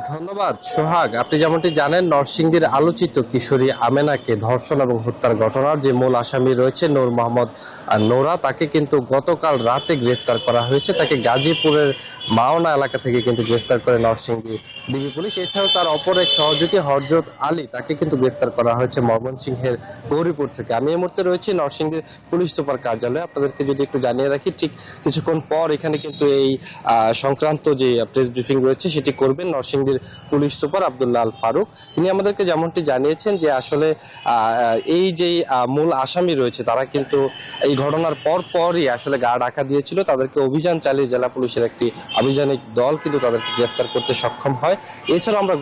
ধন্যবাদ সোহাগ। আপনি যেমনটি জানেন, নরসিংদীর আলোচিত কিশোরী আমেনাকে ধর্ষণ এবং হত্যার ঘটনার যে মূল আসামি রয়েছে নূর মোহাম্মদ নোরা, তাকে কিন্তু গতকাল রাতে গ্রেফতার করা হয়েছে। তাকে গাজীপুরের মাওনা এলাকা থেকে কিন্তু গ্রেফতার করে নরসিংদী ডিবি পুলিশ। এছাড়াও তার অপর এক সহযোগী হরজত আলী, তাকে কিন্তু গ্রেফতার করা হয়েছে ময়মনসিংহের গৌরীপুর থেকে। আমি এই মুহূর্তে রয়েছি নরসিংদীর পুলিশ সুপার কার্যালয়ে। আপনাদেরকে যদি একটু জানিয়ে রাখি, ঠিক কিছুক্ষণ পর এখানে কিন্তু এই সংক্রান্ত যে প্রেস ব্রিফিং রয়েছে সেটি করবেন নরসিংদীর পুলিশ সুপার আব্দুল্লাহ আল ফারুক। তিনি আমাদেরকে যেমনটি জানিয়েছেন যে আসলে এই যে মূল আসামি রয়েছে তারা কিন্তু এই ঘটনার পরই আসলে গা ঢাকা দিয়েছিল। তাদেরকে অভিযান চালিয়ে জেলা পুলিশের একটি আভিযানিক দল কিন্তু তাদেরকে গ্রেফতার করতে সক্ষম হয়। এছাড়াও আমরা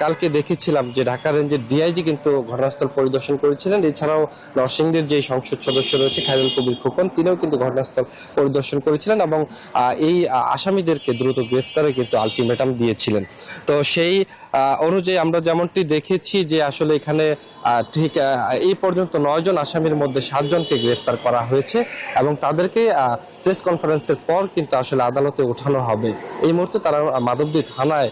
কালকে দেখেছিলাম যে ঢাকা রেঞ্জের ডিআইজি কিন্তু ঘটনাস্থল পরিদর্শন করেছিলেন। এছাড়াও নরসিংদীর যে সংসদ সদস্য রয়েছে খায়রুল কবির খোকন, তিনিও কিন্তু ঘটনাস্থল পরিদর্শন করেছিলেন এবং এই আসামিদেরকে দ্রুত গ্রেফতারে কিন্তু আলটিমেটাম দিয়েছিলেন। তো সেই অনুযায়ী আমরা যেমনটি দেখেছি যে আসলে এখানে ঠিক এই পর্যন্ত 9 জন আসামির মধ্যে 7 জনকে গ্রেফতার করা হয়েছে এবং তাদেরকে প্রেস কনফারেন্সের পর কিন্তু আসলে আদালতে ওঠানো হবে। এই মুহূর্তে তারা মাধবদী থানায়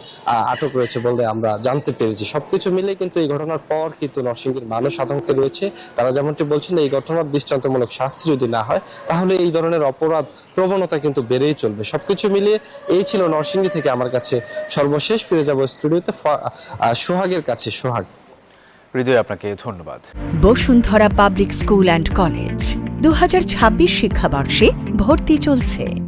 আটক রয়েছে বলে আমরা জানতে পেরেছি। সবকিছু মিলে কিন্তু এই ঘটনার পর কিন্তু নরসিংদীর মানুষ আতঙ্কে রয়েছে। তারা যেমনটি বলছেন, এই ঘটনার দৃষ্টান্তমূলক শাস্তি যদি না হয় তাহলে এই ধরনের অপরাধ প্রবণতা কিন্তু বেড়েই চলবে। সবকিছু মিলিয়ে এই ছিল নরসিংদী থেকে আমার কাছে সর্বশেষ। ফিরে যাব স্টুডিওতে সোহাগের কাছে। সোহাগ। হৃদয়, আপনাকে ধন্যবাদ। Bashundhara public school and college 2026 শিক্ষাবর্ষে ভর্তি চলছে।